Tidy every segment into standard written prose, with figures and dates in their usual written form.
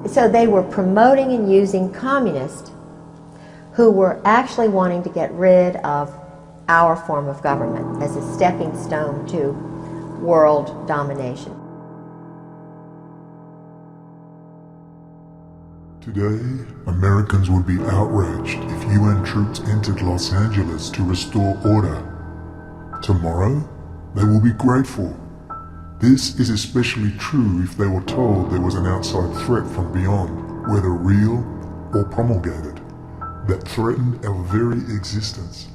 So they were promoting and using communists who were actually wanting to get rid of our form of government as a stepping stone to world domination. Today, Americans would be outraged if UN troops entered Los Angeles to restore order. Tomorrow, they will be grateful. This is especially true if they were told there was an outside threat from beyond, whether real or promulgated, that threatened our very existence.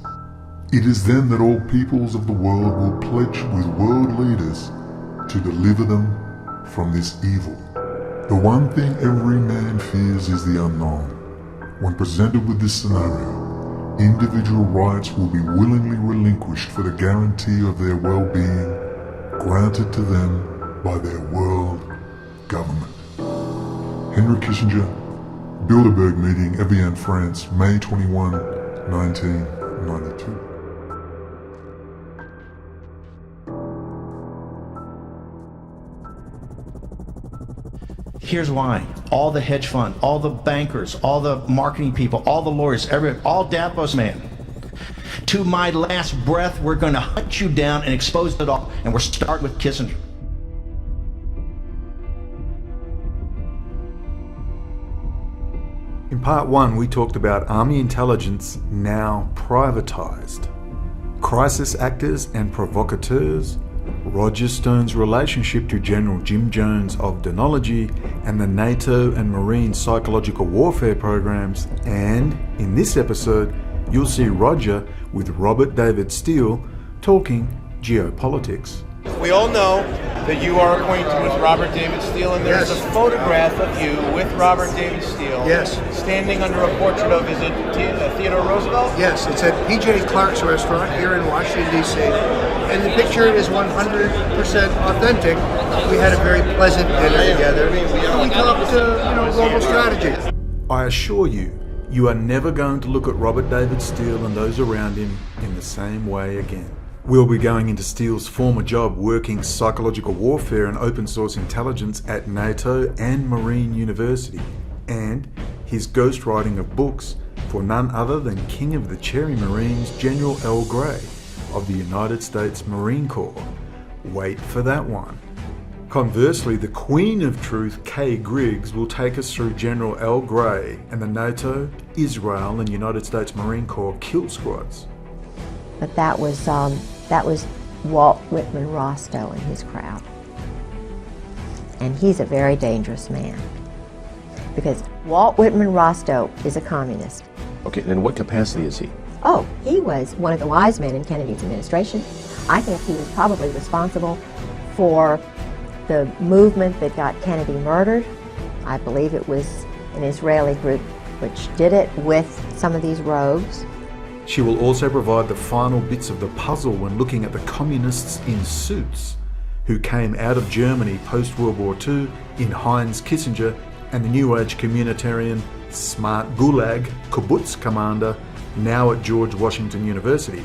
It is then that all peoples of the world will pledge with world leaders to deliver them from this evil. The one thing every man fears is the unknown. When presented with this scenario, individual rights will be willingly relinquished for the guarantee of their well-being granted to them by their world government. Henry Kissinger, Bilderberg meeting, Evian, France, May 21, 1992. Here's why. All the hedge fund, all the bankers, all the marketing people, all the lawyers, all Davos man. To my last breath, we're going to hunt you down and expose it all. And we're starting with Kissinger. In part one, we talked about army intelligence now privatized, crisis actors and provocateurs, Roger Stone's relationship to General Jim Jones of Denology, and the NATO and Marine psychological warfare programs. And in this episode, you'll see Roger with Robert David Steele talking geopolitics. We all know that you are acquainted with Robert David Steele, and there's a photograph of you with Robert David Steele. Yes. Standing under a portrait of, is it Theodore Roosevelt? Yes, it's at P.J. Clark's restaurant here in Washington, D.C. And the picture is 100% authentic. We had a very pleasant dinner together. We talked, global strategy. I assure you, you are never going to look at Robert David Steele and those around him in the same way again. We'll be going into Steele's former job working psychological warfare and open source intelligence at NATO and Marine University, and his ghostwriting of books for none other than King of the Cherry Marines, General L. Gray of the United States Marine Corps. Wait for that one. Conversely, the Queen of Truth, Kay Griggs, will take us through General L. Gray and the NATO, Israel and United States Marine Corps kill squads. But that was Walt Whitman Rostow and his crowd. And he's a very dangerous man, because Walt Whitman Rostow is a communist. Okay, then what capacity is he? Oh, he was one of the wise men in Kennedy's administration. I think he was probably responsible for the movement that got Kennedy murdered. I believe it was an Israeli group which did it with some of these rogues. She will also provide the final bits of the puzzle when looking at the communists in suits who came out of Germany post-World War II in Heinz Kissinger and the New Age communitarian smart Gulag kibbutz commander now at George Washington University,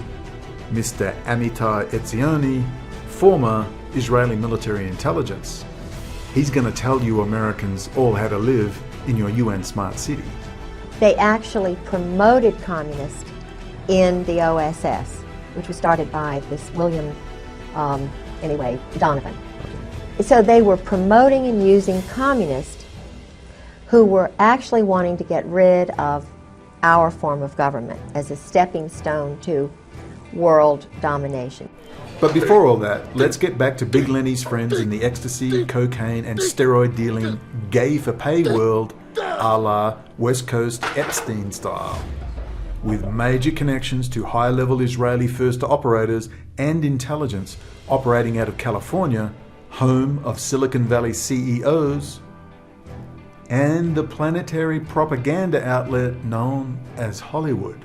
Mr. Amitai Etzioni, former Israeli military intelligence. He's going to tell you Americans all how to live in your UN smart city. They actually promoted communists in the OSS, which was started by this William, Donovan. So they were promoting and using communists who were actually wanting to get rid of our form of government as a stepping stone to world domination. But before all that, let's get back to Big Lenny's friends in the ecstasy, cocaine and steroid dealing gay for pay world, a la West Coast Epstein style. With major connections to high-level Israeli first operators and intelligence operating out of California, home of Silicon Valley CEOs, and the planetary propaganda outlet known as Hollywood.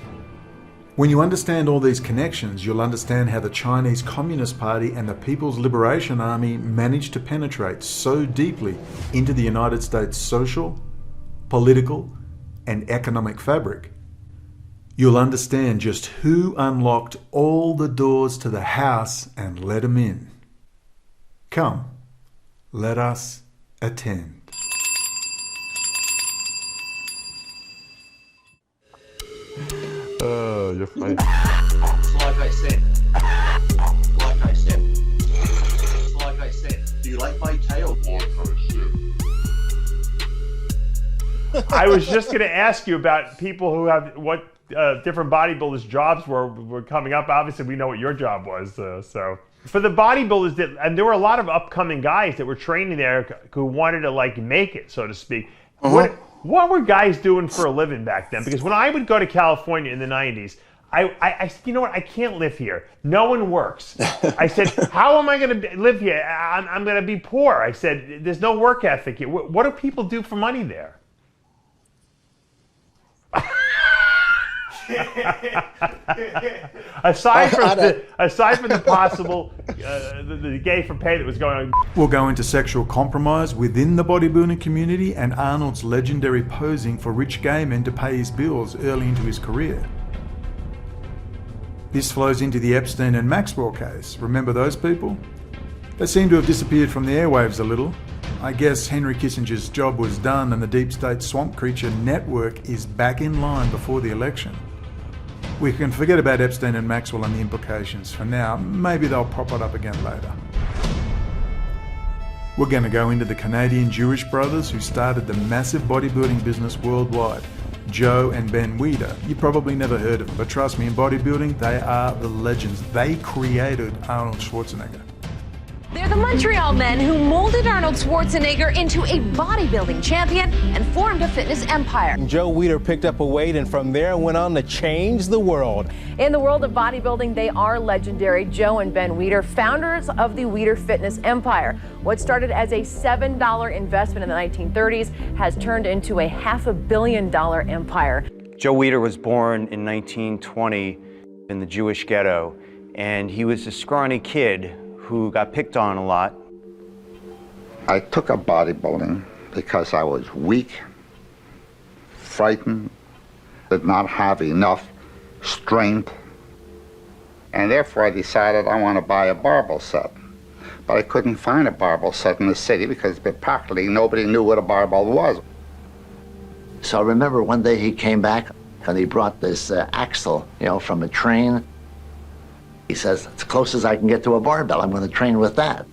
When you understand all these connections, you'll understand how the Chinese Communist Party and the People's Liberation Army managed to penetrate so deeply into the United States social, political, and economic fabric. You'll understand just who unlocked all the doors to the house and let them in. Come, let us attend. You're funny. Like I said, do you like my tail? I was just going to ask you about people who have what different bodybuilders' jobs were coming up. Obviously, we know what your job was. So for the bodybuilders, and there were a lot of upcoming guys that were training there who wanted to like make it, so to speak. What were guys doing for a living back then? Because when I would go to California in the 90s, I said, you know what, I can't live here. No one works. I said, how am I going to live here? I'm going to be poor. I said, there's no work ethic here. What do people do for money there? aside from the possible the gay for pay that was going on. We'll go into sexual compromise within the bodybuilding community and Arnold's legendary posing for rich gay men to pay his bills early into his career. This flows into the Epstein and Maxwell case. Remember those people? They seem to have disappeared from the airwaves a little. I guess Henry Kissinger's job was done and the deep state swamp creature network is back in line before the election. We can forget about Epstein and Maxwell and the implications for now. Maybe they'll pop it up again later. We're going to go into the Canadian Jewish brothers who started the massive bodybuilding business worldwide. Joe and Ben Weider. You probably never heard of them, but trust me, in bodybuilding, they are the legends. They created Arnold Schwarzenegger. They're the Montreal men who molded Arnold Schwarzenegger into a bodybuilding champion and formed a fitness empire. Joe Weider picked up a weight and from there went on to change the world. In the world of bodybuilding, they are legendary. Joe and Ben Weider, founders of the Weider fitness empire. What started as a $7 investment in the 1930s has turned into a $500 million empire. Joe Weider was born in 1920 in the Jewish ghetto, and he was a scrawny kid who got picked on a lot. I took up bodybuilding because I was weak, frightened, did not have enough strength, and therefore I decided I want to buy a barbell set. But I couldn't find a barbell set in the city because practically nobody knew what a barbell was. So I remember one day he came back and he brought this axle, from a train. He says, it's close as I can get to a barbell. I'm going to train with that.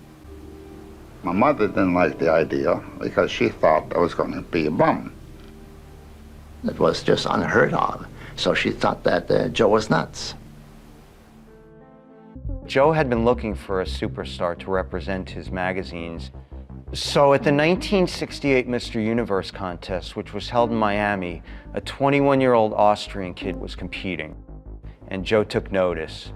My mother didn't like the idea because she thought I was going to be a bum. It was just unheard of. So she thought that Joe was nuts. Joe had been looking for a superstar to represent his magazines. So at the 1968 Mr. Universe contest, which was held in Miami, a 21-year-old Austrian kid was competing, and Joe took notice.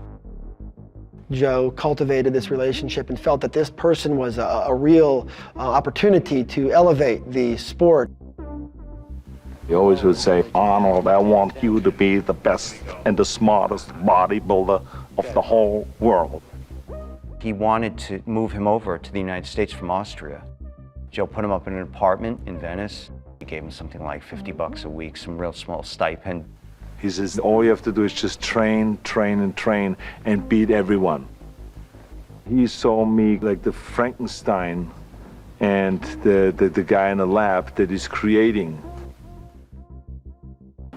Joe cultivated this relationship and felt that this person was a real opportunity to elevate the sport. He always would say, Arnold, I want you to be the best and the smartest bodybuilder of the whole world. He wanted to move him over to the United States from Austria. Joe put him up in an apartment in Venice. He gave him something like $50 a week, some real small stipend. He says, all you have to do is just train, train, and train, and beat everyone. He saw me like the Frankenstein and the guy in the lab that he's creating.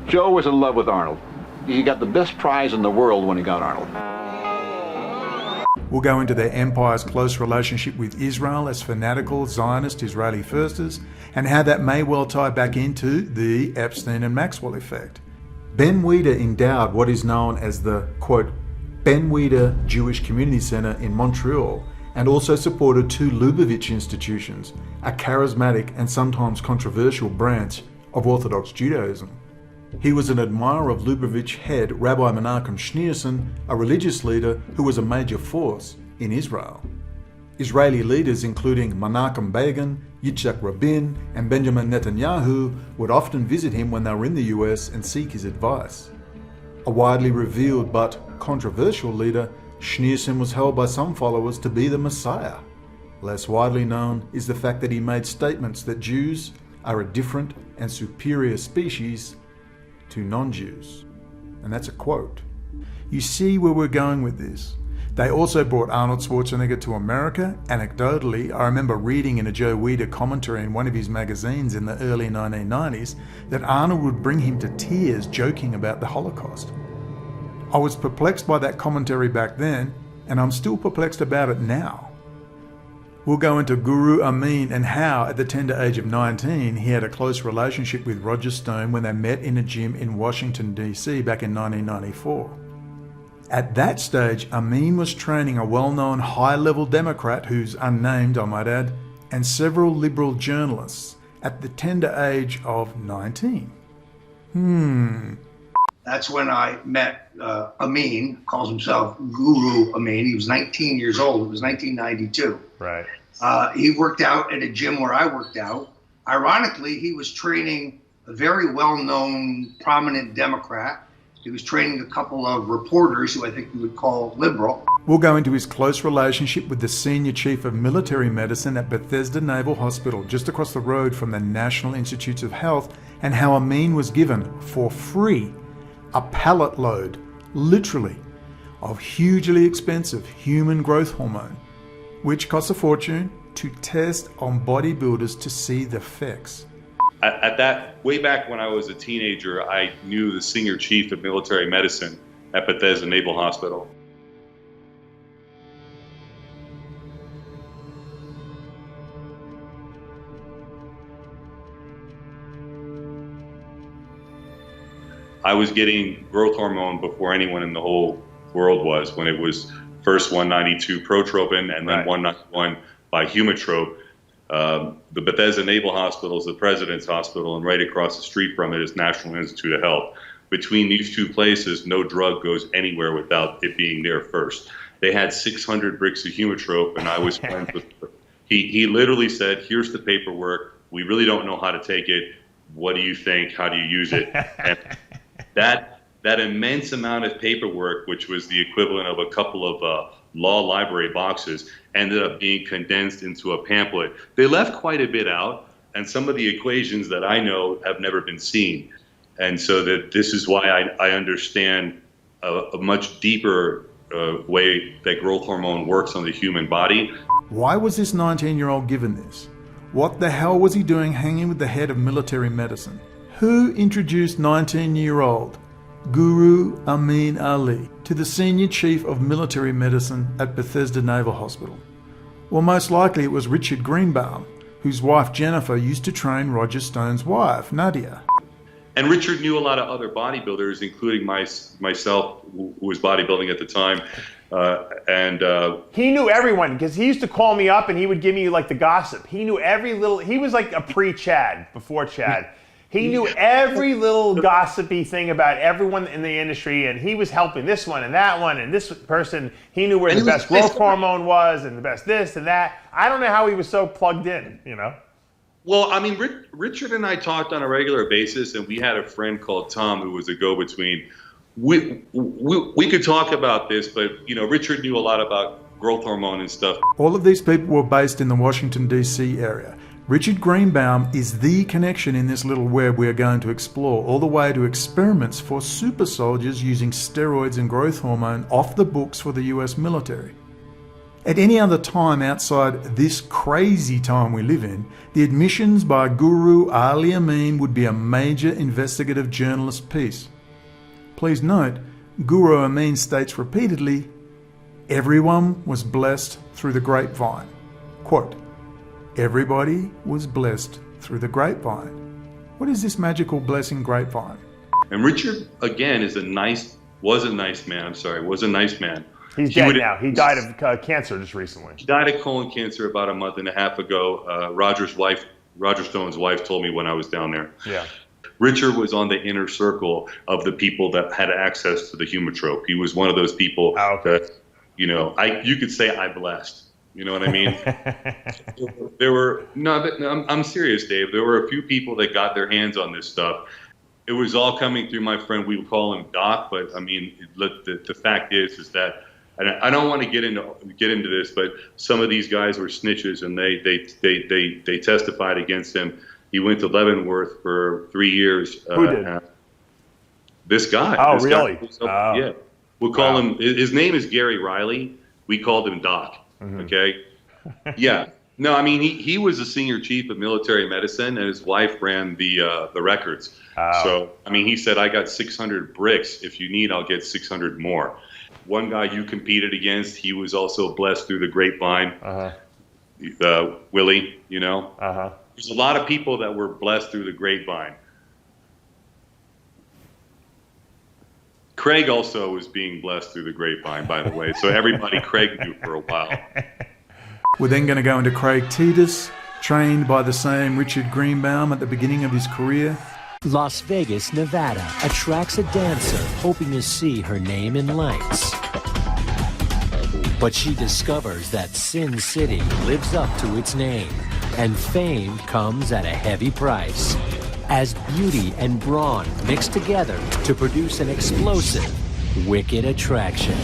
Joe was in love with Arnold. He got the best prize in the world when he got Arnold. We'll go into their empire's close relationship with Israel as fanatical Zionist Israeli firsters, and how that may well tie back into the Epstein and Maxwell effect. Ben Weider endowed what is known as the, quote, Ben Weider Jewish Community Center in Montreal, and also supported two Lubavitch institutions, a charismatic and sometimes controversial branch of Orthodox Judaism. He was an admirer of Lubavitch head Rabbi Menachem Schneerson, a religious leader who was a major force in Israel. Israeli leaders including Menachem Begin, Yitzhak Rabin, and Benjamin Netanyahu would often visit him when they were in the US and seek his advice. A widely revealed but controversial leader, Schneerson was held by some followers to be the Messiah. Less widely known is the fact that he made statements that Jews are a different and superior species to non-Jews. And that's a quote. You see where we're going with this. They also brought Arnold Schwarzenegger to America. Anecdotally, I remember reading in a Joe Weider commentary in one of his magazines in the early 1990s that Arnold would bring him to tears joking about the Holocaust. I was perplexed by that commentary back then, and I'm still perplexed about it now. We'll go into Guru Amin and how, at the tender age of 19, he had a close relationship with Roger Stone when they met in a gym in Washington, D.C. back in 1994. At that stage, Amin was training a well-known high-level Democrat who's unnamed, I might add, and several liberal journalists at the tender age of 19. That's when I met Amin, calls himself Guru Amin. He was 19 years old. It was 1992. Right. He worked out at a gym where I worked out. Ironically, he was training a very well-known, prominent Democrat. He was training a couple of reporters who I think we would call liberal. We'll go into his close relationship with the senior chief of military medicine at Bethesda Naval Hospital, just across the road from the National Institutes of Health, and how Amin was given, for free, a pallet load, literally, of hugely expensive human growth hormone, which costs a fortune, to test on bodybuilders to see the effects. At that, way back when I was a teenager, I knew the senior chief of military medicine at Bethesda Naval Hospital. I was getting growth hormone before anyone in the whole world was, when it was first 192 protropin and then 191 by Humatrope. The Bethesda Naval Hospital is the President's Hospital, and right across the street from it is National Institute of Health. Between these two places, no drug goes anywhere without it being there first. They had 600 bricks of Humatrope, and I was friends with her. He literally said, "Here's the paperwork. We really don't know how to take it. What do you think? How do you use it?" And that immense amount of paperwork, which was the equivalent of a couple of law library boxes, ended up being condensed into a pamphlet. They left quite a bit out, and some of the equations that I know have never been seen. And so that this is why I understand a much deeper way that growth hormone works on the human body. Why was this 19-year-old given this? What the hell was he doing hanging with the head of military medicine? Who introduced 19-year-old Guru Amin Ali to the senior chief of military medicine at Bethesda Naval Hospital? Well, most likely it was Richard Greenbaum, whose wife Jennifer used to train Roger Stone's wife, Nadia. And Richard knew a lot of other bodybuilders, including myself, who was bodybuilding at the time. He knew everyone, because he used to call me up and he would give me like the gossip. He knew every little, he was like a pre-Chad, before Chad. He knew every little gossipy thing about everyone in the industry, and he was helping this one and that one and this person. He knew where the best growth hormone was and the best this and that. I don't know how he was so plugged in, you know? Well, I mean, Richard and I talked on a regular basis, and we had a friend called Tom who was a go-between. We could talk about this, but, you know, Richard knew a lot about growth hormone and stuff. All of these people were based in the Washington, D.C. area. Richard Greenbaum is the connection in this little web we are going to explore, all the way to experiments for super soldiers using steroids and growth hormone off the books for the US military. At any other time outside this crazy time we live in, the admissions by Guru Ali Amin would be a major investigative journalist piece. Please note, Guru Amin states repeatedly, everyone was blessed through the grapevine. Quote, everybody was blessed through the grapevine. What is this magical blessing grapevine? And Richard, again, was a nice man. He's dead now. He died of cancer just recently. He died of colon cancer about a month and a half ago. Roger Stone's wife told me when I was down there. Yeah. Richard was on the inner circle of the people that had access to the Humatrope. He was one of those people that, you know, you could say I blessed. You know what I mean? I'm serious, Dave. There were a few people that got their hands on this stuff. It was all coming through my friend. We would call him Doc, but I mean, the fact is that, and I don't want to get into this, but some of these guys were snitches, and they testified against him. He went to Leavenworth for 3 years. Who did? This guy. Oh, really? Yeah. We'll call him. His name is Gary Riley. We called him Doc. Mm-hmm. Okay. Yeah. No, I mean, he was a senior chief of military medicine, and his wife ran the records. So, I mean, he said, I got 600 bricks. If you need, I'll get 600 more. One guy you competed against, he was also blessed through the grapevine. Willie, you know? There's a lot of people that were blessed through the grapevine. Craig also was being blessed through the grapevine, by the way. So everybody Craig knew for a while. We're then going to go into Craig Titus, trained by the same Richard Greenbaum at the beginning of his career. Las Vegas, Nevada attracts a dancer hoping to see her name in lights. But she discovers that Sin City lives up to its name, and fame comes at a heavy price, as beauty and brawn mix together to produce an explosive, wicked attraction.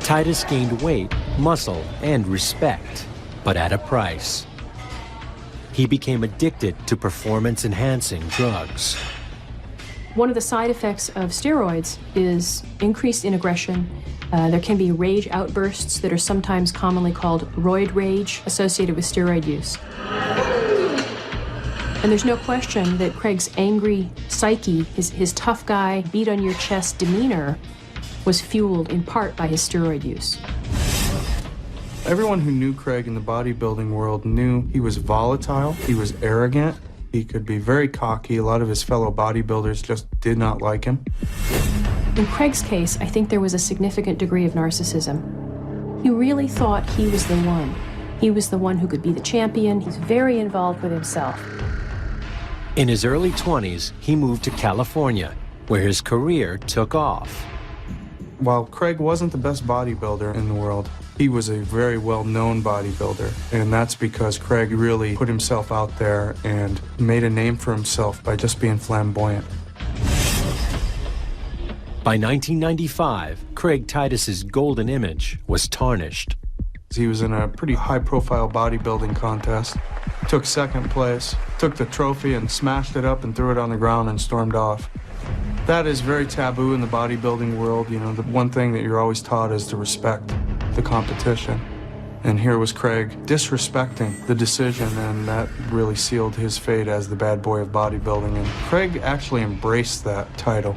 Titus gained weight, muscle, and respect, but at a price. He became addicted to performance-enhancing drugs. One of the side effects of steroids is increased in aggression. There can be rage outbursts that are sometimes commonly called roid rage associated with steroid use. And there's no question that Craig's angry psyche, his tough guy, beat on your chest demeanor, was fueled in part by his steroid use. Everyone who knew Craig in the bodybuilding world knew he was volatile, he was arrogant, he could be very cocky. A lot of his fellow bodybuilders just did not like him. In Craig's case, I think there was a significant degree of narcissism. He really thought he was the one. He was the one who could be the champion. He's very involved with himself. In his early 20s, he moved to California, where his career took off. While Craig wasn't the best bodybuilder in the world, he was a very well-known bodybuilder, and that's because Craig really put himself out there and made a name for himself by just being flamboyant. By 1995, Craig Titus's golden image was tarnished. He was in a pretty high-profile bodybuilding contest, took second place, took the trophy and smashed it up and threw it on the ground and stormed off. That is very taboo in the bodybuilding world. You know, the one thing that you're always taught is to respect the competition. And here was Craig disrespecting the decision, and that really sealed his fate as the bad boy of bodybuilding. And Craig actually embraced that title.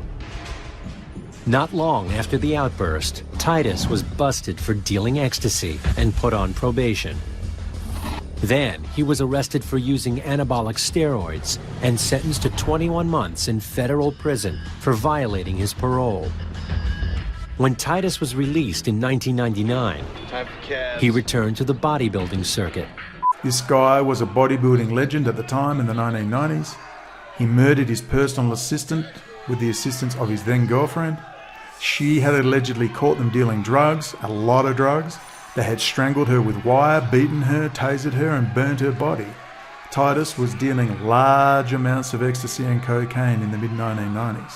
Not long after the outburst, Titus was busted for dealing ecstasy and put on probation. Then he was arrested for using anabolic steroids and sentenced to 21 months in federal prison for violating his parole. When Titus was released in 1999, he returned to the bodybuilding circuit. This guy was a bodybuilding legend at the time in the 1990s. He murdered his personal assistant with the assistance of his then girlfriend. She had allegedly caught them dealing drugs, a lot of drugs. They had strangled her with wire, beaten her, tasered her, and burnt her body. Titus was dealing large amounts of ecstasy and cocaine in the mid-1990s.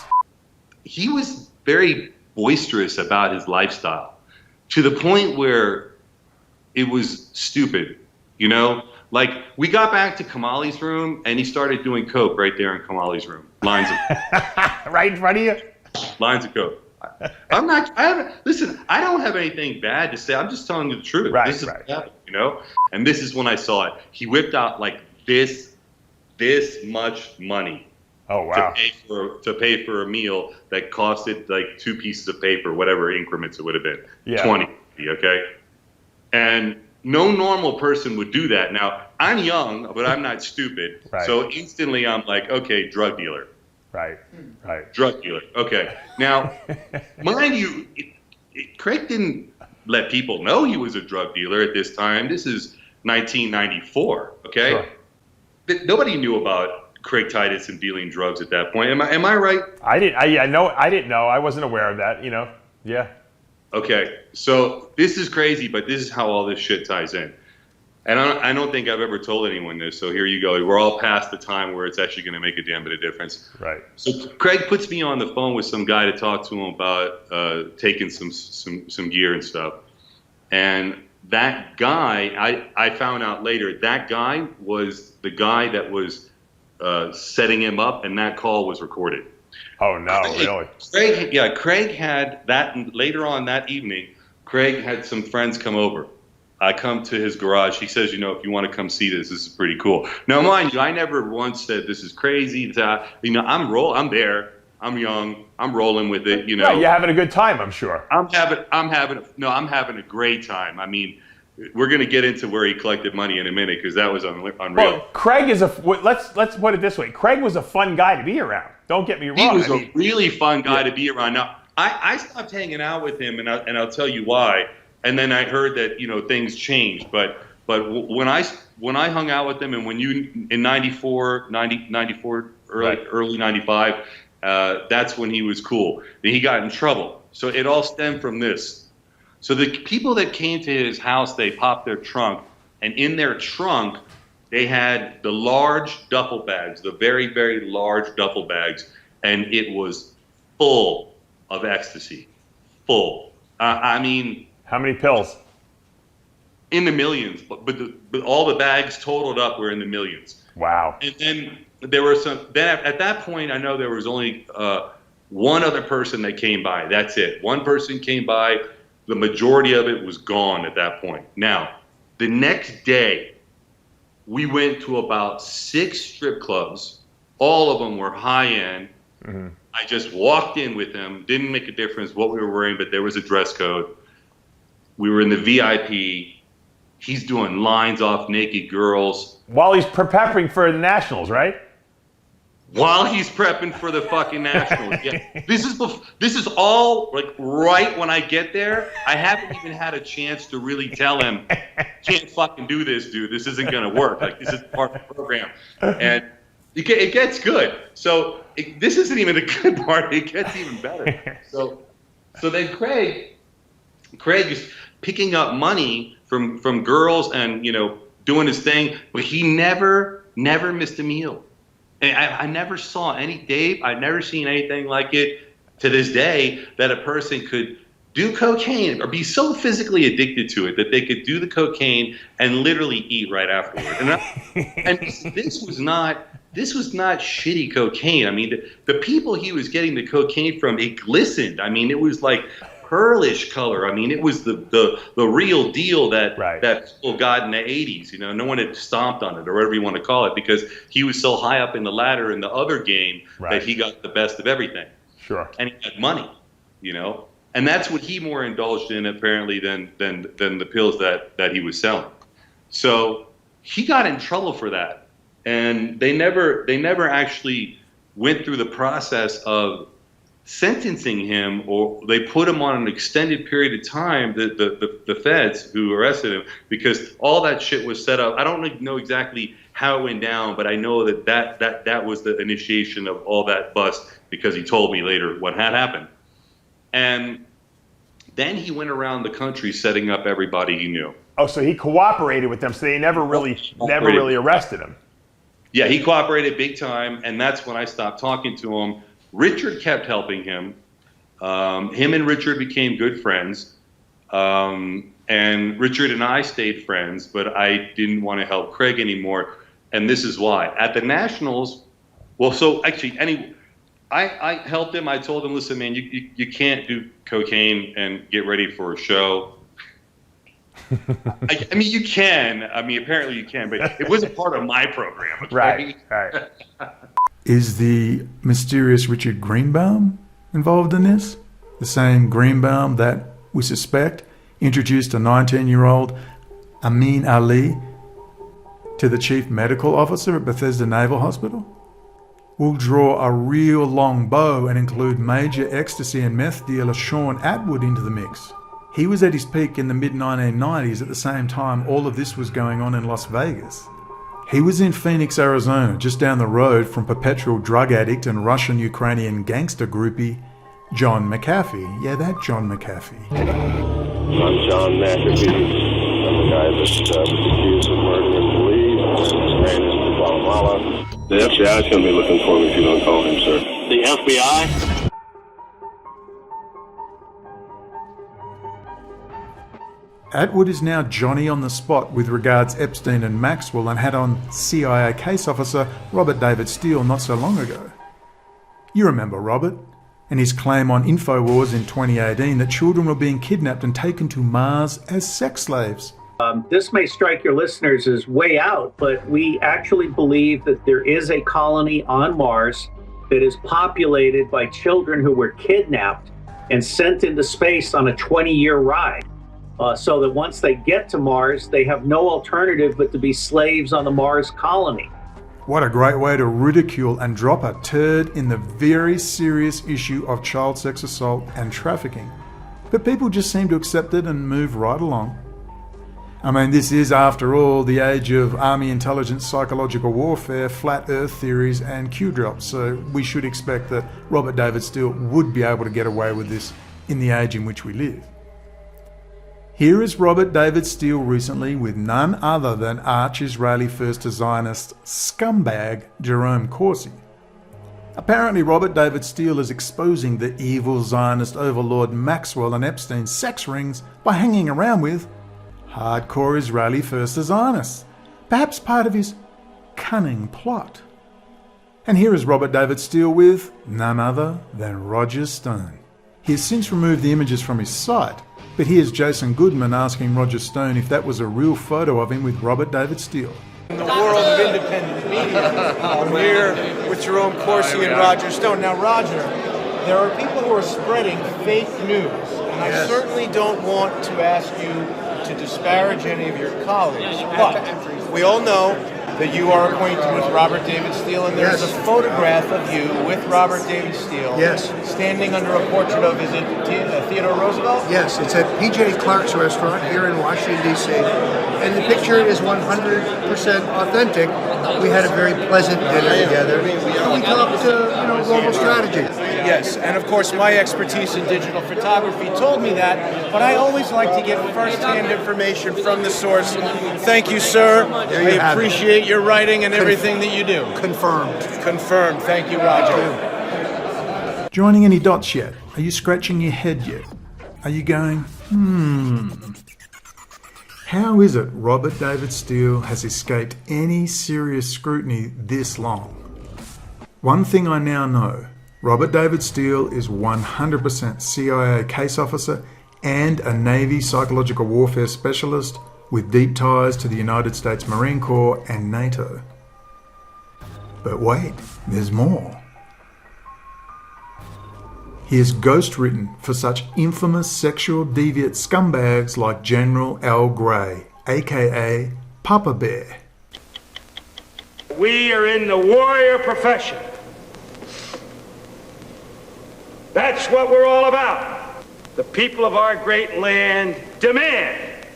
He was very boisterous about his lifestyle, to the point where it was stupid, you know? Like, we got back to Kamali's room, and he started doing coke right there in Kamali's room. Lines of right in front of you? Lines of coke. Listen, I don't have anything bad to say. I'm just telling you the truth. Right, this is what happened, you know? And this is when I saw it. He whipped out like this much money. Oh, wow. To pay for a meal that costed like 2 pieces of paper, whatever increments it would have been. Yeah. 20, okay? And no normal person would do that. Now, I'm young, but I'm not stupid. Right. So instantly I'm like, okay, drug dealer. Right. Drug dealer. Okay. Now, mind you, Craig didn't let people know he was a drug dealer at this time. This is 1994. Okay. Sure. Nobody knew about Craig Titus and dealing drugs at that point. Am I right? I didn't know. I wasn't aware of that. You know. Yeah. Okay. So this is crazy, but this is how all this shit ties in. And I don't think I've ever told anyone this, so here you go. We're all past the time where it's actually going to make a damn bit of difference. Right. So Craig puts me on the phone with some guy to talk to him about taking some gear and stuff. And that guy, I found out later, that guy was the guy that was setting him up, and that call was recorded. Oh, no, really? Craig had that, later on that evening, Craig had some friends come over. I come to his garage. He says, if you want to come see this is pretty cool. Now, mind you, I never once said this is crazy. I'm there. I'm young. I'm rolling with it. Right, you're having a good time, I'm sure. I'm having a great time. I mean, we're going to get into where he collected money in a minute because that was unreal. Well, Craig is let's put it this way. Craig was a fun guy to be around. Don't get me wrong. He was a really fun guy to be around. Now, I stopped hanging out with him, and I'll tell you why. And then I heard that things changed. But when I hung out with him, and when you in 94, early 95, that's when he was cool. Then he got in trouble. So it all stemmed from this. So the people that came to his house, they popped their trunk, and in their trunk, they had the large duffel bags, the very, very large duffel bags, and it was full of ecstasy. Full. I mean... How many pills? In the millions, but all the bags totaled up were in the millions. Wow. And then there were at that point, I know there was only one other person that came by. That's it. One person came by. The majority of it was gone at that point. Now, the next day, we went to about 6 strip clubs. All of them were high-end. Mm-hmm. I just walked in with him. Didn't make a difference what we were wearing, but there was a dress code. We were in the VIP. He's doing lines off naked girls. While he's prepping for the Nationals, right? While he's prepping for the fucking Nationals. Yeah. This is all like right when I get there. I haven't even had a chance to really tell him, can't fucking do this, dude. This isn't going to work. Like, this is part of the program. And it gets good. So this isn't even a good part. It gets even better. So then Craig is picking up money from girls and, doing his thing, but he never missed a meal. And I never saw I've never seen anything like it to this day, that a person could do cocaine or be so physically addicted to it that they could do the cocaine and literally eat right afterward. And this was not shitty cocaine. I mean, the people he was getting the cocaine from, it glistened. I mean, it was like pearlish color. I mean, it was the real deal that people got in the 80s. No one had stomped on it or whatever you want to call it, because he was so high up in the ladder in the other game that he got the best of everything. Sure. And he had money, and that's what he more indulged in apparently than the pills that he was selling. So he got in trouble for that, and they never actually went through the process of sentencing him, or they put him on an extended period of time, the feds who arrested him, because all that shit was set up. I don't know exactly how it went down, but I know that was the initiation of all that bust, because he told me later what had happened. And then he went around the country setting up everybody he knew. Oh, so he cooperated with them, so they never really arrested him. Yeah, he cooperated big time, and that's when I stopped talking to him. Richard kept helping him. Him and Richard became good friends. And Richard and I stayed friends, but I didn't want to help Craig anymore. And this is why. At the Nationals, I helped him. I told him, listen, man, you can't do cocaine and get ready for a show. I mean, you can. I mean, apparently you can, but it wasn't part of my program. Okay? Right. Is the mysterious Richard Greenbaum involved in this? The same Greenbaum that we suspect introduced a 19-year-old Amin Ali to the chief medical officer at Bethesda Naval Hospital? We'll draw a real long bow and include major ecstasy and meth dealer Sean Atwood into the mix. He was at his peak in the mid-1990s at the same time all of this was going on in Las Vegas. He was in Phoenix, Arizona, just down the road from perpetual drug addict and Russian-Ukrainian gangster groupie John McAfee. Yeah, that John McAfee. I'm John McAfee. I'm the guy that was accused of murdering police and ran into Guatemala. The FBI is going to be looking for me if you don't call him, sir. The FBI? Atwood is now Johnny on the spot with regards Epstein and Maxwell, and had on CIA case officer Robert David Steele not so long ago. You remember Robert, and his claim on InfoWars in 2018 that children were being kidnapped and taken to Mars as sex slaves. This may strike your listeners as way out, but we actually believe that there is a colony on Mars that is populated by children who were kidnapped and sent into space on a 20-year ride. So that once they get to Mars, they have no alternative but to be slaves on the Mars colony. What a great way to ridicule and drop a turd in the very serious issue of child sex assault and trafficking. But people just seem to accept it and move right along. I mean, this is, after all, the age of army intelligence, psychological warfare, flat earth theories and Q-drops, so we should expect that Robert David Steele would be able to get away with this in the age in which we live. Here is Robert David Steele recently with none other than arch-Israeli First Zionist scumbag Jerome Corsi. Apparently Robert David Steele is exposing the evil Zionist overlord Maxwell and Epstein's sex rings by hanging around with hardcore Israeli First Zionists, perhaps part of his cunning plot. And here is Robert David Steele with none other than Roger Stone. He has since removed the images from his site, but here's Jason Goodman asking Roger Stone if that was a real photo of him with Robert David Steele. In the world of independent media, we're with Jerome Corsi and Roger Stone. Now, Roger, there are people who are spreading fake news, and I certainly don't want to ask you to disparage any of your colleagues, but we all know that you are acquainted with Robert David Steele, and there's a photograph of you with Robert David Steele standing under a portrait of, is it Theodore Roosevelt? Yes, it's at P.J. Clark's restaurant here in Washington, D.C., and the picture is 100% authentic. We had a very pleasant dinner together. We talked, global strategy. Yes, and of course my expertise in digital photography told me that, but I always like to get first-hand information from the source. Thank you, sir. I appreciate your writing and everything that you do. Confirmed. Confirmed. Thank you, Roger. Joining any dots yet? Are you scratching your head yet? Are you going, How is it Robert David Steele has escaped any serious scrutiny this long? One thing I now know, Robert David Steele is 100% CIA case officer and a Navy psychological warfare specialist with deep ties to the United States Marine Corps and NATO. But wait, there's more. He is ghostwritten for such infamous sexual deviant scumbags like General Al Gray, aka Papa Bear. We are in the warrior profession. That's what we're all about. The people of our great land demand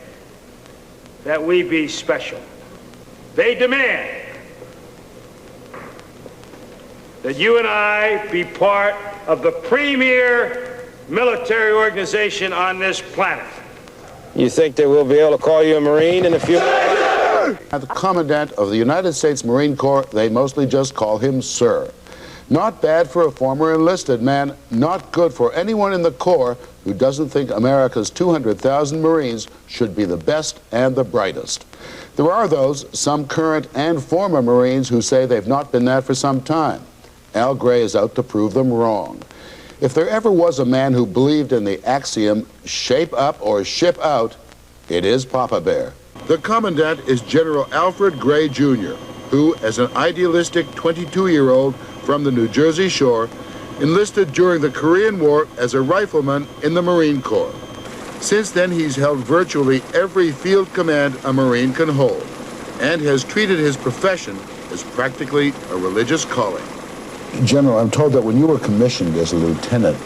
that we be special. They demand that you and I be part of the premier military organization on this planet. You think they will be able to call you a Marine in a few... The Commandant of the United States Marine Corps, they mostly just call him Sir. Not bad for a former enlisted man, not good for anyone in the Corps who doesn't think America's 200,000 Marines should be the best and the brightest. There are those, some current and former Marines, who say they've not been that for some time. Al Gray is out to prove them wrong. If there ever was a man who believed in the axiom, shape up or ship out, it is Papa Bear. The Commandant is General Alfred Gray, Jr., who, as an idealistic 22-year-old from the New Jersey shore, enlisted during the Korean War as a rifleman in the Marine Corps. Since then, he's held virtually every field command a Marine can hold, and has treated his profession as practically a religious calling. General, I'm told that when you were commissioned as a lieutenant,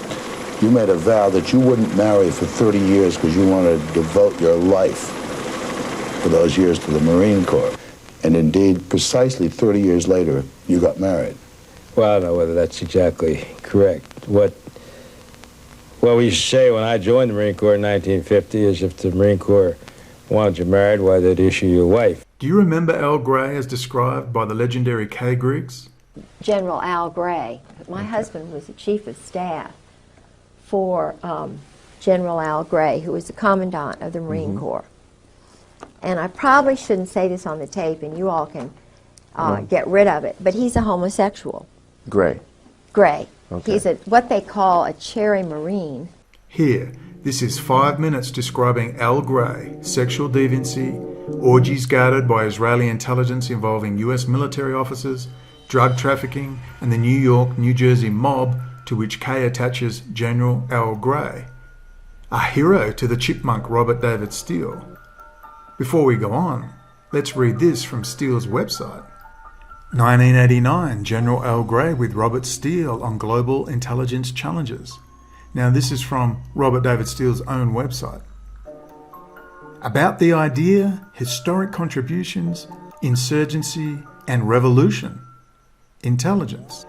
you made a vow that you wouldn't marry for 30 years because you wanted to devote your life for those years to the Marine Corps. And indeed, precisely 30 years later, you got married. Well, I don't know whether that's exactly correct. What we used to say when I joined the Marine Corps in 1950 is if the Marine Corps wanted you married, why, they'd issue you a wife. Do you remember Al Gray as described by the legendary K. Griggs? General Al Gray. My husband was the chief of staff for General Al Gray, who was the commandant of the Marine Corps. And I probably shouldn't say this on the tape, and you all can get rid of it, but he's a homosexual. Gray. Gray. Okay. He's what they call a cherry Marine. Here, this is 5 minutes describing Al Gray, sexual deviancy, orgies guarded by Israeli intelligence involving US military officers, drug trafficking, and the New York, New Jersey mob to which Kay attaches General Al Gray, a hero to the chipmunk Robert David Steele. Before we go on, let's read this from Steele's website. 1989, General Al Gray with Robert Steele on Global Intelligence Challenges. Now this is from Robert David Steele's own website. About the idea, historic contributions, insurgency, and revolution. Intelligence.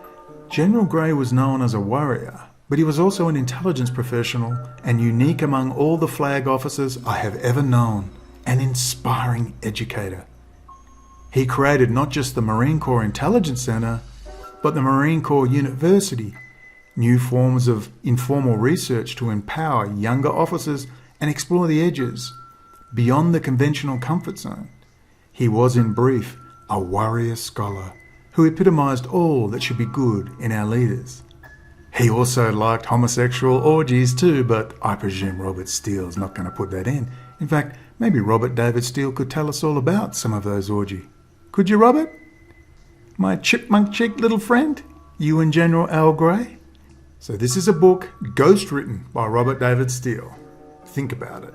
General Gray was known as a warrior, but he was also an intelligence professional and unique among all the flag officers I have ever known, an inspiring educator. He created not just the Marine Corps Intelligence Center, but the Marine Corps University, new forms of informal research to empower younger officers and explore the edges beyond the conventional comfort zone. He was, in brief, a warrior scholar who epitomized all that should be good in our leaders. He also liked homosexual orgies too, but I presume Robert Steele's not going to put that in. In fact, maybe Robert David Steele could tell us all about some of those orgies. Could you, Robert? My chipmunk-cheeked little friend? You and General Al Gray? So this is a book ghost-written by Robert David Steele. Think about it.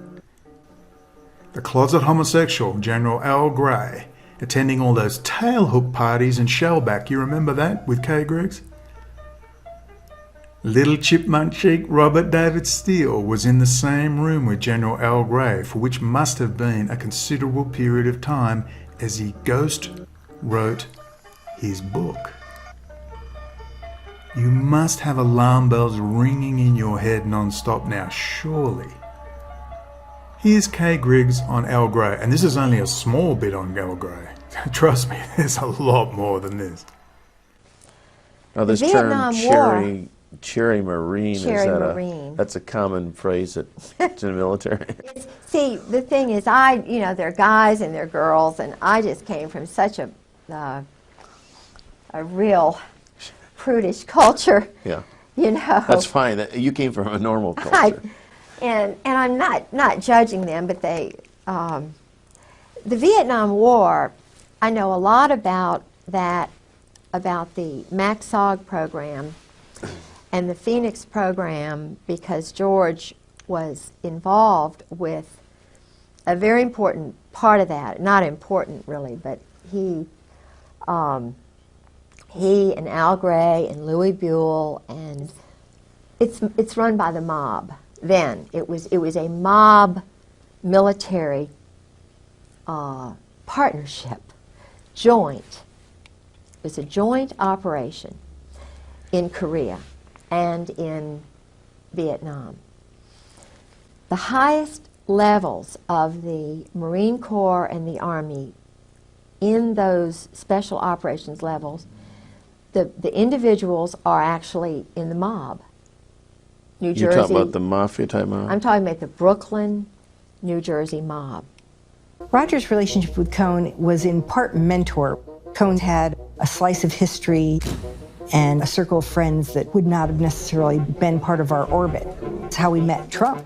The closet homosexual General Al Gray, attending all those tailhook parties in Shellback. You remember that with Kay Griggs? Little chipmunk-cheeked Robert David Steele was in the same room with General Al Gray, for which must have been a considerable period of time as he ghost wrote his book. You must have alarm bells ringing in your head non-stop now, surely. Here's Kay Griggs on Al Gray, and this is only a small bit on Al Gray. Trust me, there's a lot more than this. Now this term cherry Marine, that's a common phrase in the military. See, the thing is, they're guys and they're girls, and I just came from such a real prudish culture. Yeah. You know. That's fine. You came from a normal culture. And I'm not judging them, but the Vietnam War, I know a lot about that, about the MACSOG program and the Phoenix program, because George was involved with a very important part of that. Not important really, but he and Al Gray and Louis Buell, and it's run by the mob. Then it was a mob military partnership, joint. It was a joint operation in Korea and in Vietnam. The highest levels of the Marine Corps and the Army in those special operations levels, the individuals are actually in the mob. New Jersey. You're talking about the mafia type mob? I'm talking about the Brooklyn, New Jersey mob. Roger's relationship with Cohn was in part mentor. Cohn had a slice of history and a circle of friends that would not have necessarily been part of our orbit. It's how we met Trump.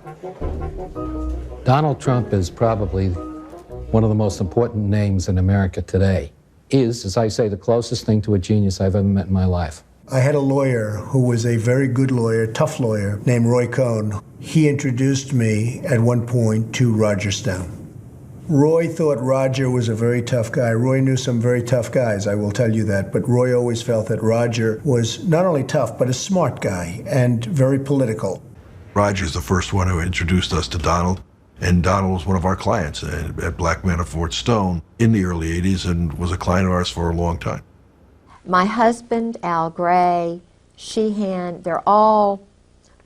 Donald Trump is probably one of the most important names in America today. Is, as I say, the closest thing to a genius I've ever met in my life. I had a lawyer who was a very good lawyer, tough lawyer, named Roy Cohn. He introduced me at one point to Roger Stone. Roy thought Roger was a very tough guy. Roy knew some very tough guys, I will tell you that, but Roy always felt that Roger was not only tough, but a smart guy and very political. Roger's the first one who introduced us to Donald, and Donald was one of our clients at Black Manafort Stone in the early 80s and was a client of ours for a long time. My husband, Al Gray, Sheehan, they're all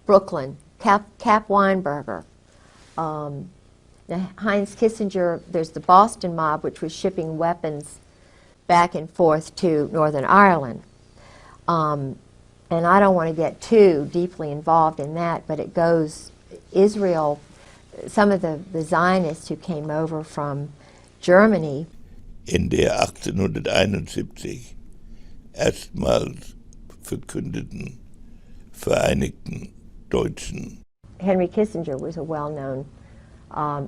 Brooklyn. Cap Weinberger. Heinz Kissinger, there's the Boston mob, which was shipping weapons back and forth to Northern Ireland. And I don't want to get too deeply involved in that, but it goes Israel, some of the Zionists who came over from Germany. In der 1871 erstmals verkündeten Vereinigten Deutschen. Henry Kissinger was a well-known,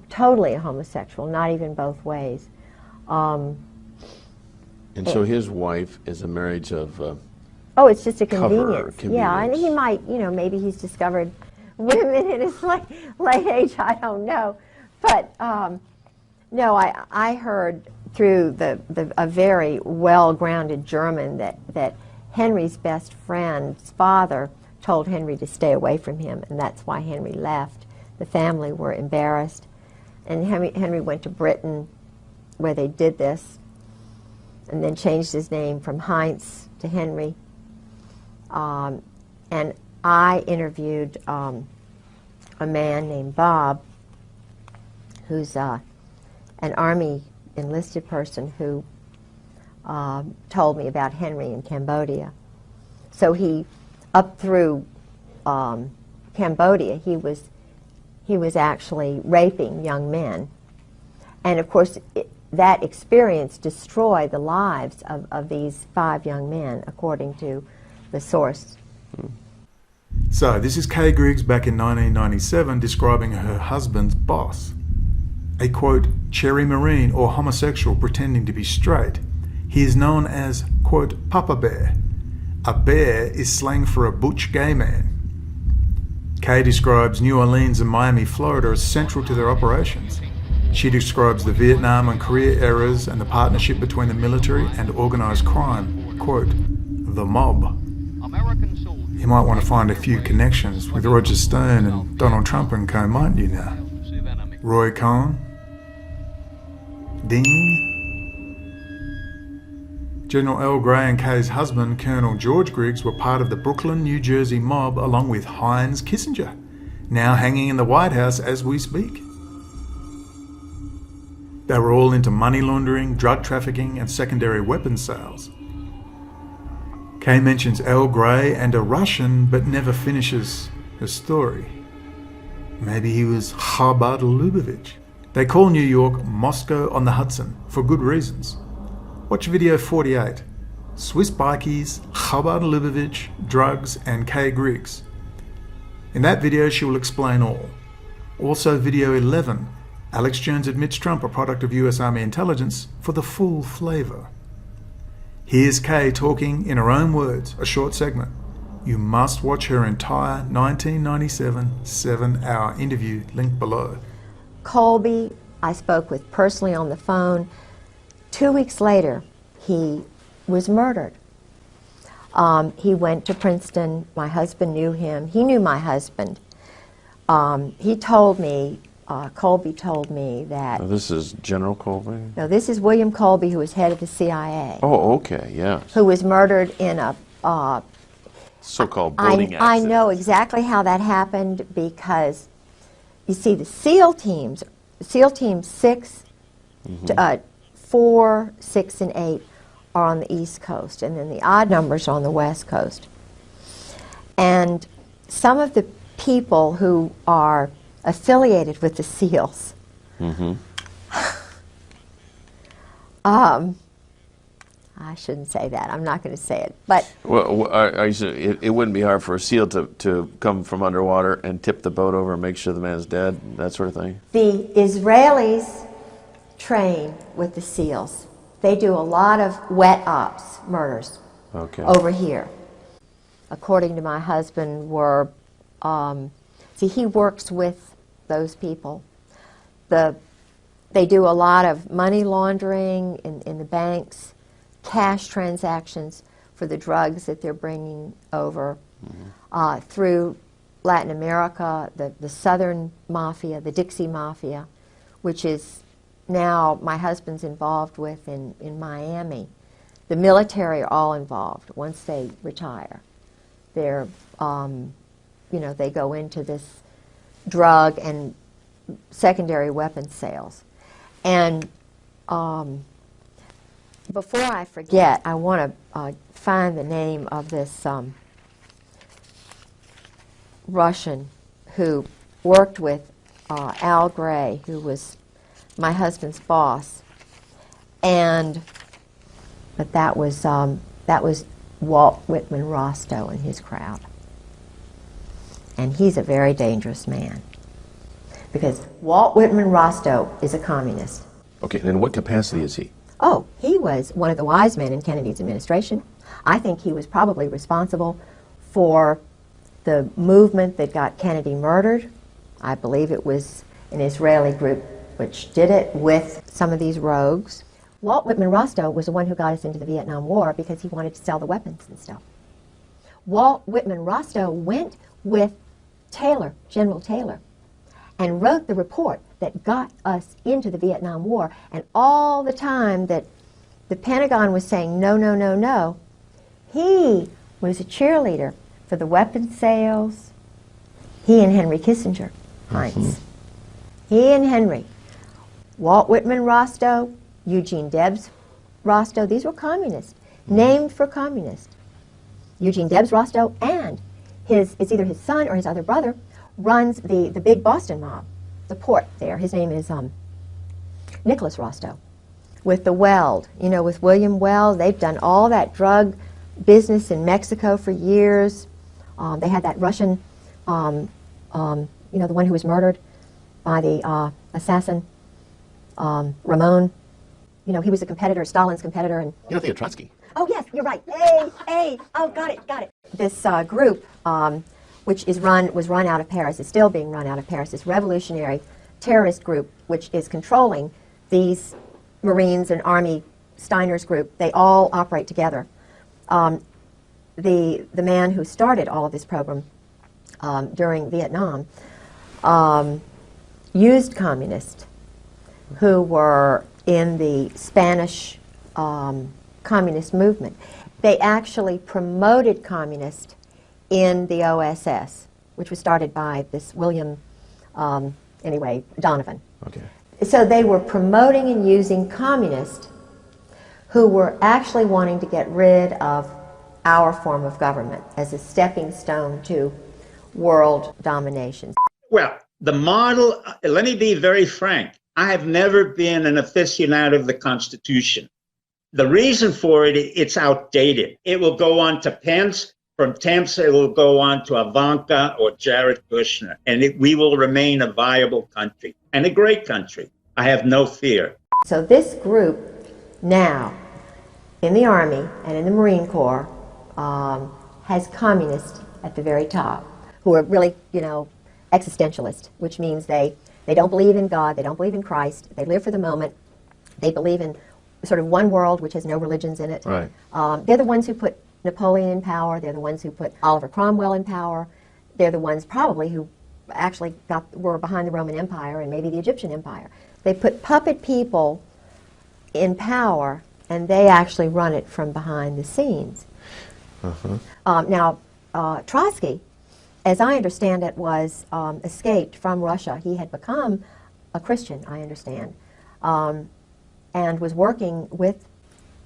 totally a homosexual, not even both ways. And so his wife is a marriage of oh, it's just a cover, convenience. Yeah, and he might, you know, maybe he's discovered women in his late age, I don't know. But no, I heard through a very well-grounded German that Henry's best friend's father told Henry to stay away from him, and that's why Henry left. The family were embarrassed, and Henry went to Britain where they did this, and then changed his name from Heinz to Henry. And I interviewed a man named Bob, who's an Army enlisted person who told me about Henry in Cambodia. So he, up through Cambodia, he was actually raping young men. And of course, that experience destroyed the lives of these 5 young men, according to the source. So this is Kay Griggs back in 1997 describing her husband's boss. A quote, cherry marine or homosexual pretending to be straight. He is known as, quote, Papa Bear. A bear is slang for a butch gay man. Kay describes New Orleans and Miami, Florida as central to their operations. She describes the Vietnam and Korea eras and the partnership between the military and organised crime. Quote, the mob. You might want to find a few connections with Roger Stone and Donald Trump and co, mightn't you now? Roy Cohn? Ding? General Earl Grey and Kay's husband, Colonel George Griggs, were part of the Brooklyn, New Jersey mob along with Heinz Kissinger, now hanging in the White House as we speak. They were all into money laundering, drug trafficking, and secondary weapons sales. Kay mentions Earl Grey and a Russian, but never finishes her story. Maybe he was Chabad Lubavitch. They call New York Moscow on the Hudson, for good reasons. Watch video 48. Swiss bikies, Chabad Lubavitch, drugs, and Kay Griggs. In that video, she will explain all. Also video 11. Alex Jones admits Trump a product of US Army intelligence, for the full flavour. Here's Kay talking in her own words, a short segment. You must watch her entire 1997 7-hour interview, linked below. Colby, I spoke with personally on the phone. 2 weeks later, he was murdered. He went to Princeton. My husband knew him. He knew my husband. He told me, Colby told me that... Now this is General Colby? No, this is William Colby, who was head of the CIA. Oh, okay, yeah. Who was murdered in a... so-called boating accident. I know exactly how that happened because, you see, the SEAL teams, SEAL Team 6, 4, 6, and 8 are on the East Coast, and then the odd numbers are on the West Coast. And some of the people who are affiliated with the SEALs, I shouldn't say that. I'm not going to say it, but... Well, it wouldn't be hard for a SEAL to come from underwater and tip the boat over and make sure the man's dead, that sort of thing? The Israelis train with the SEALs. They do a lot of wet ops, murders, over here. According to my husband, were... see, he works with those people. They do a lot of money laundering in the banks, cash transactions for the drugs that they're bringing over through Latin America, the Southern Mafia, the Dixie Mafia, which is now my husband's involved with in Miami. The military are all involved once they retire. They're, you know, they go into this drug and secondary weapons sales. And before I forget, I want to find the name of this Russian who worked with Al Gray, who was my husband's boss, but that was Walt Whitman Rostow and his crowd, and he's a very dangerous man because Walt Whitman Rostow is a communist. Okay, and in what capacity is he? Oh, he was one of the wise men in Kennedy's administration. I think he was probably responsible for the movement that got Kennedy murdered. I believe it was an Israeli group which did it with some of these rogues. Walt Whitman Rostow was the one who got us into the Vietnam War because he wanted to sell the weapons and stuff. Walt Whitman Rostow went with Taylor, General Taylor, and wrote the report that got us into the Vietnam War. And all the time that the Pentagon was saying no, no, no, no, he was a cheerleader for the weapons sales. He and Henry Kissinger, Heinz. He and Henry. Walt Whitman Rostow, Eugene Debs Rostow, these were communists, named for communists. Eugene Debs Rostow and it's either his son or his other brother, runs the big Boston mob, the port there. His name is Nicholas Rostow. With the Weld, you know, with William Weld, they've done all that drug business in Mexico for years. They had that Russian, you know, the one who was murdered by the assassin, Ramon. You know, he was a competitor, Stalin's competitor. And You don't think of Trotsky? Oh, yes, you're right. Hey, oh, got it. This group, which was run out of Paris, is still being run out of Paris, this revolutionary terrorist group, which is controlling these Marines and Army Steiner's group. They all operate together. The man who started all of this program during Vietnam used communists who were in the Spanish communist movement. They actually promoted communists in the OSS, which was started by this William, Donovan. Okay. So they were promoting and using communists who were actually wanting to get rid of our form of government as a stepping stone to world domination. Well, the model, let me be very frank. I have never been an aficionado of the Constitution. The reason for it, it's outdated. It will go on to Pence. From Pence, it will go on to Ivanka or Jared Kushner. And we will remain a viable country and a great country. I have no fear. So this group now in the Army and in the Marine Corps has communists at the very top who are really, you know, existentialist, which means they don't believe in God, they don't believe in Christ, they live for the moment, they believe in sort of one world which has no religions in it. Right. They're the ones who put Napoleon in power, they're the ones who put Oliver Cromwell in power, they're the ones probably who actually were behind the Roman Empire and maybe the Egyptian Empire. They put puppet people in power and they actually run it from behind the scenes. Now, Trotsky, as I understand it, was escaped from Russia. He had become a Christian, I understand, and was working with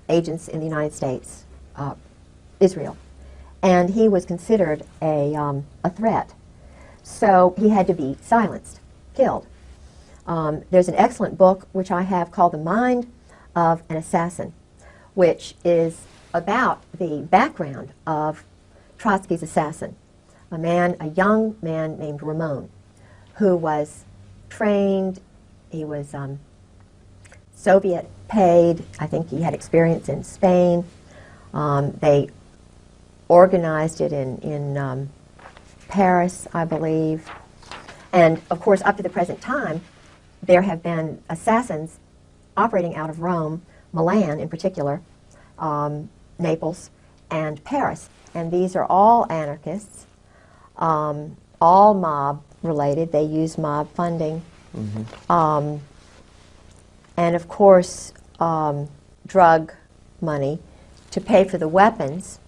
agents in the United States, Israel, and he was considered a threat. So he had to be silenced, killed. There's an excellent book which I have called The Mind of an Assassin, which is about the background of Trotsky's assassin, a young man named Ramon, who was trained, he was Soviet paid, I think he had experience in Spain. They organized it in Paris, I believe. And of course, up to the present time, there have been assassins operating out of Rome, Milan in particular, Naples, and Paris. And these are all anarchists, all mob related. They use mob funding. And of course, drug money to pay for the weapons,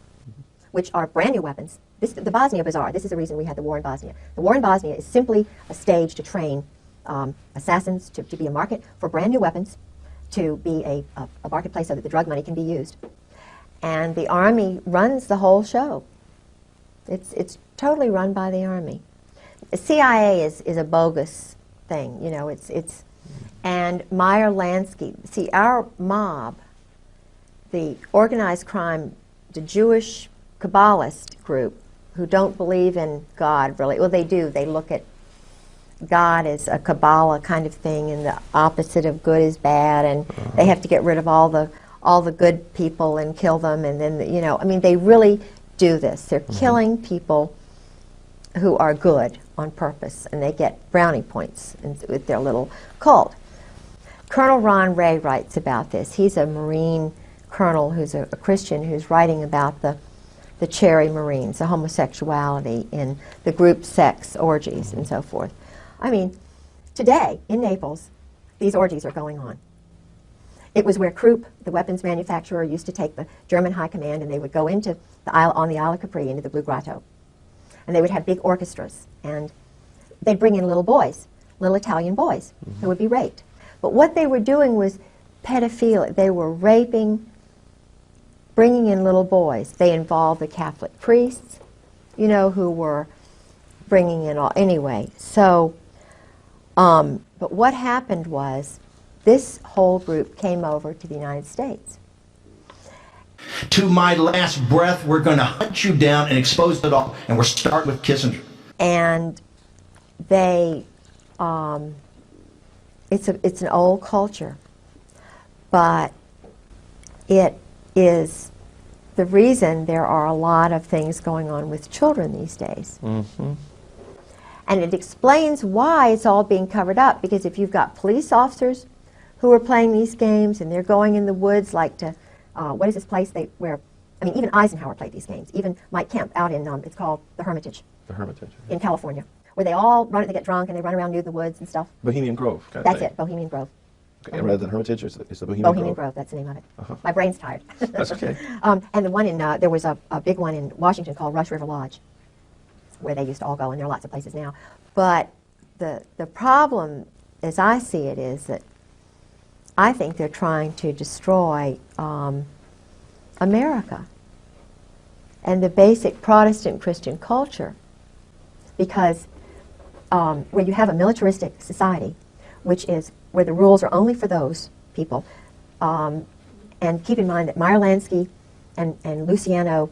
which are brand new weapons. The Bosnia Bazaar, this is the reason we had the war in Bosnia. The war in Bosnia is simply a stage to train assassins, to be a market for brand new weapons, to be a marketplace so that the drug money can be used. And the Army runs the whole show. It's totally run by the Army. The CIA is a bogus thing, you know. And Meyer Lansky. See, our mob, the organized crime, the Jewish Kabbalist group, who don't believe in God really. Well, they do. They look at God as a Kabbalah kind of thing, and the opposite of good is bad, and they have to get rid of all the good people and kill them, and then you know, I mean, they really do this. They're killing people who are good on purpose, and they get brownie points with their little cult. Colonel Ron Ray writes about this. He's a Marine colonel who's a Christian who's writing about the Cherry Marines, the homosexuality in the group sex orgies and so forth. I mean, today in Naples, these orgies are going on. It was where Krupp, the weapons manufacturer, used to take the German high command, and they would go into the Isle, on the Isle of Capri, into the Blue Grotto. And they would have big orchestras, and they'd bring in little boys, little Italian boys, who would be raped. But what they were doing was pedophilia. They were raping, bringing in little boys. They involved the Catholic priests, you know, who were bringing in all, anyway. So, but what happened was, this whole group came over to the United States. To my last breath, we're going to hunt you down and expose it all, and we'll start with Kissinger. And they, it's an old culture, but it is the reason there are a lot of things going on with children these days. And it explains why it's all being covered up, because if you've got police officers who are playing these games and they're going in the woods like to, what is this place where, I mean, even Eisenhower played these games. Even Mike Kemp out in, it's called the Hermitage. The Hermitage. In California, where they all run, they get drunk and they run around near the woods and stuff. Bohemian Grove. That's it, Bohemian Grove. Okay, rather than Hermitage, it's the Bohemian Grove, that's the name of it. My brain's tired. That's okay. And the one in, there was a big one in Washington called Rush River Lodge, where they used to all go, and there are lots of places now. But the problem, as I see it, is that I think they're trying to destroy America and the basic Protestant Christian culture, because where you have a militaristic society, which is where the rules are only for those people, and keep in mind that Meyer Lansky and Luciano,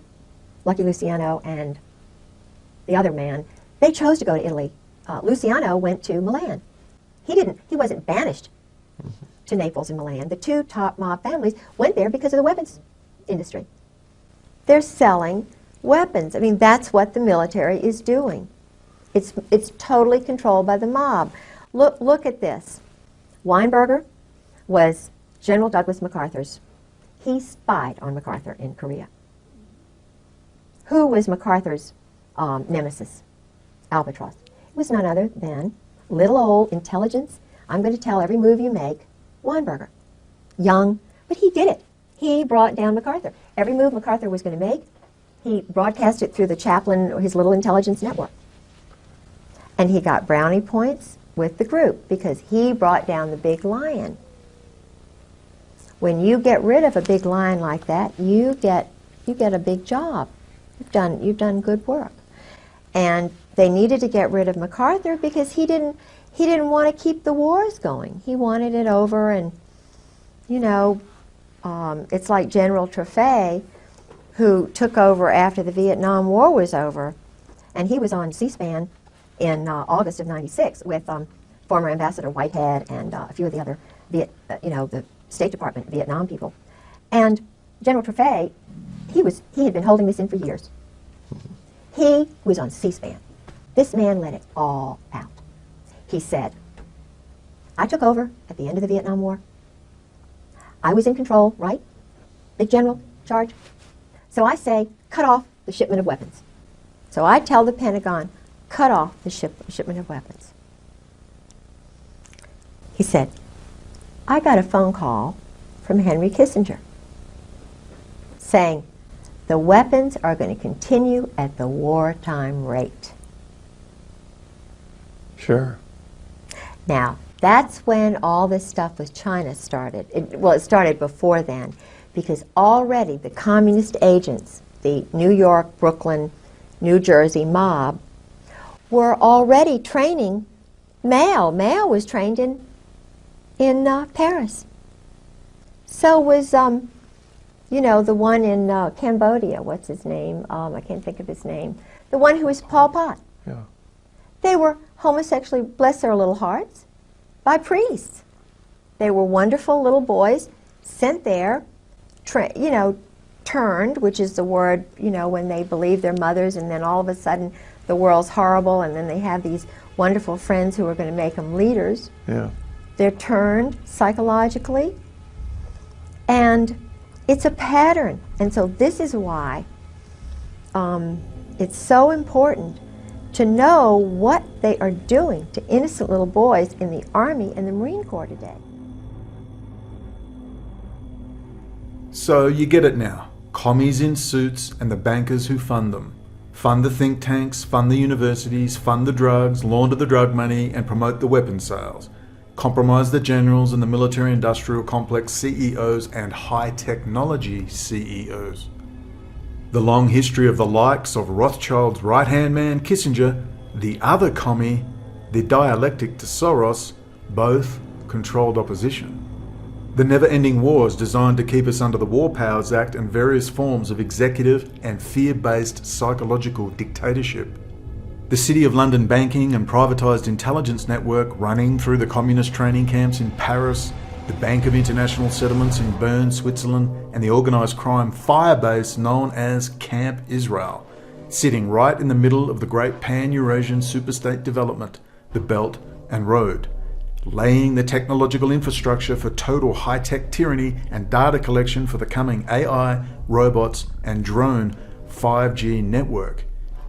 Lucky Luciano, and the other man, they chose to go to Italy. Luciano went to Milan. He wasn't banished to Naples and Milan. The two top mob families went there because of the weapons industry. They're selling weapons. I mean, that's what the military is doing. It's totally controlled by the mob. Look at this. Weinberger was General Douglas MacArthur's. He spied on MacArthur in Korea. Who was MacArthur's nemesis? Albatross. It was none other than little old intelligence. I'm going to tell every move you make. Weinberger. Young, but he did it. He brought down MacArthur. Every move MacArthur was going to make, he broadcast it through the chaplain, his little intelligence network. And he got brownie points with the group because he brought down the big lion. When you get rid of a big lion like that, you get a big job. You've done good work. And they needed to get rid of MacArthur because he didn't want to keep the wars going. He wanted it over, and you know, it's like General Traffay, who took over after the Vietnam War was over, and he was on C-SPAN in August of '96 with former Ambassador Whitehead and a few of the other the State Department Vietnam people. And General Traffay, he had been holding this in for years. He was on C-SPAN. This man let it all out. He said, I took over at the end of the Vietnam War. I was in control, right? Big general, charge. So I say, cut off the shipment of weapons. So I tell the Pentagon, cut off the shipment of weapons. He said, I got a phone call from Henry Kissinger saying, the weapons are going to continue at the wartime rate. Sure. Now, that's when all this stuff with China started. It started before then, because already the communist agents, the New York, Brooklyn, New Jersey mob, were already training Mao. Mao was trained in Paris. So was, you know, the one in Cambodia. What's his name? I can't think of his name. The one who was Pol Pot. Yeah. They were homosexually, bless their little hearts, by priests. They were wonderful little boys sent there, you know, turned, which is the word, you know, when they believe their mothers, and then all of a sudden the world's horrible, and then they have these wonderful friends who are going to make them leaders. Yeah. They're turned psychologically, and it's a pattern. And so this is why it's so important to know what they are doing to innocent little boys in the Army and the Marine Corps today. So you get it now. Commies in suits and the bankers who fund them. Fund the think tanks, fund the universities, fund the drugs, launder the drug money, and promote the weapon sales. Compromise the generals and the military-industrial complex CEOs and high-technology CEOs. The long history of the likes of Rothschild's right-hand man Kissinger, the other commie, the dialectic to Soros, both controlled opposition. The never-ending wars designed to keep us under the War Powers Act and various forms of executive and fear-based psychological dictatorship. The City of London banking and privatised intelligence network running through the communist training camps in Paris, the Bank of International Settlements in Bern, Switzerland, and the organised crime firebase known as Camp Israel, sitting right in the middle of the great pan-Eurasian superstate development, the Belt and Road, laying the technological infrastructure for total high-tech tyranny and data collection for the coming AI, robots, and drone 5G network,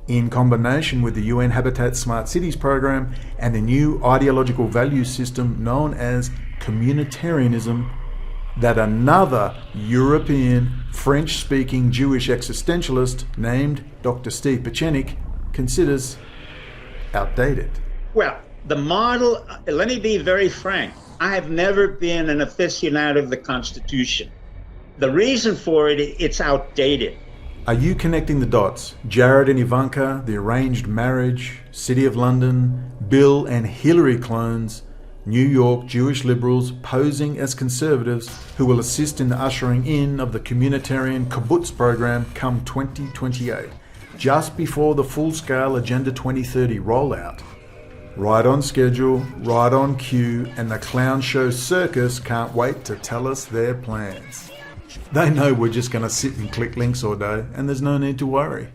in combination with the UN Habitat Smart Cities program and the new ideological value system known as communitarianism that another European French-speaking Jewish existentialist named Dr. Steve Pieczenik considers outdated. Well, the model, let me be very frank, I have never been an aficionado of the Constitution. The reason for it, it's outdated. Are you connecting the dots? Jared and Ivanka, the arranged marriage, City of London, Bill and Hillary clones, New York Jewish liberals posing as conservatives who will assist in the ushering in of the communitarian kibbutz program come 2028, just before the full-scale Agenda 2030 rollout. Right on schedule, right on cue, and the clown show circus can't wait to tell us their plans. They know we're just going to sit and click links all day, and there's no need to worry.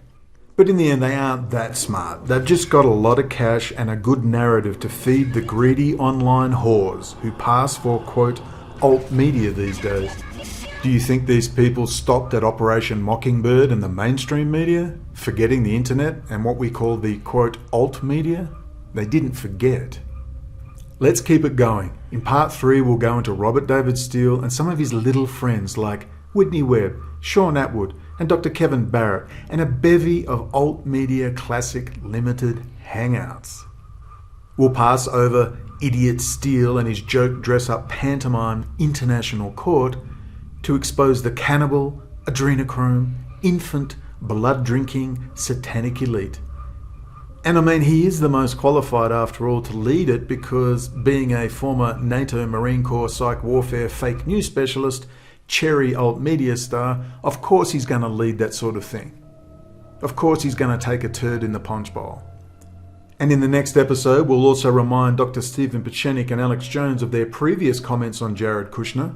But in the end, they aren't that smart. They've just got a lot of cash and a good narrative to feed the greedy online whores who pass for, quote, alt media these days. Do you think these people stopped at Operation Mockingbird and the mainstream media, forgetting the internet and what we call the, quote, alt media? They didn't forget. Let's keep it going. In part 3, we'll go into Robert David Steele and some of his little friends like Whitney Webb, Sean Atwood, and Dr. Kevin Barrett, and a bevy of alt media classic limited hangouts. We'll pass over Idiot Steele and his joke dress-up pantomime International Court to expose the cannibal, adrenochrome, infant, blood-drinking, satanic elite. And I mean, he is the most qualified after all to lead it because being a former NATO Marine Corps psych warfare fake news specialist, cherry alt media star, of course he's going to lead that sort of thing. Of course he's going to take a turd in the punch bowl. And in the next episode, we'll also remind Dr. Stephen Pieczenik and Alex Jones of their previous comments on Jared Kushner.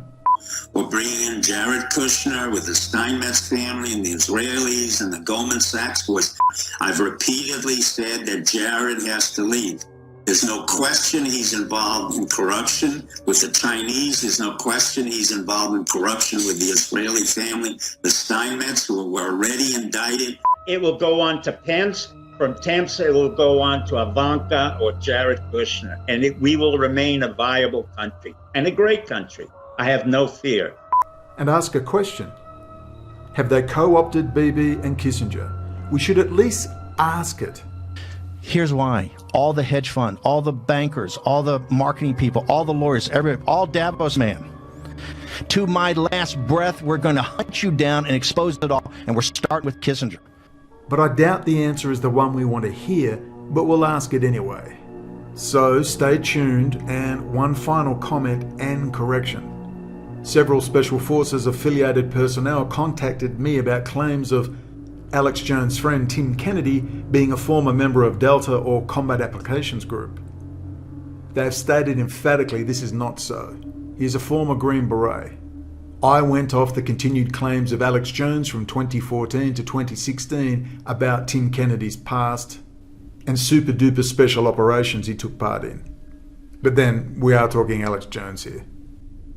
We're bringing in Jared Kushner with the Steinmetz family and the Israelis and the Goldman Sachs boys. I've repeatedly said that Jared has to leave. There's no question he's involved in corruption with the Chinese. There's no question he's involved in corruption with the Israeli family, the Steinmetz, who were already indicted. It will go on to Pence. From Pence, it will go on to Ivanka or Jared Kushner. And we will remain a viable country and a great country. I have no fear. And ask a question. Have they co-opted Bibi and Kissinger? We should at least ask it. Here's why. All the hedge fund, all the bankers, all the marketing people, all the lawyers, all Davos man. To my last breath, we're going to hunt you down and expose it all, and we're starting with Kissinger. But I doubt the answer is the one we want to hear but we'll ask it anyway. So stay tuned, and one final comment and correction. Several Special Forces affiliated personnel contacted me about claims of Alex Jones' friend Tim Kennedy being a former member of Delta or Combat Applications Group. They have stated emphatically this is not so. He is a former Green Beret. I went off the continued claims of Alex Jones from 2014 to 2016 about Tim Kennedy's past and super duper special operations he took part in. But then, we are talking Alex Jones here.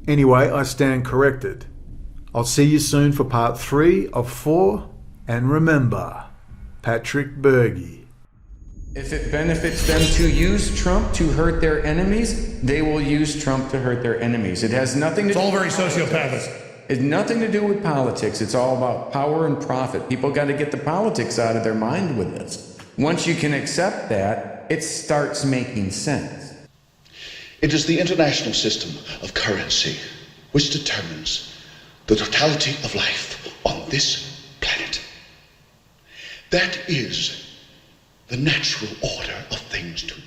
Anyway, I stand corrected. I'll see you soon for part 3 of 4, and remember, Patrick Berge. If it benefits them to use Trump to hurt their enemies, they will use Trump to hurt their enemies. It has nothing to do. It's all very sociopathic. It's nothing to do with politics. It's all about power and profit. People got to get the politics out of their mind with this. Once you can accept that, it starts making sense. It is the international system of currency which determines the totality of life on this planet. That is the natural order of things to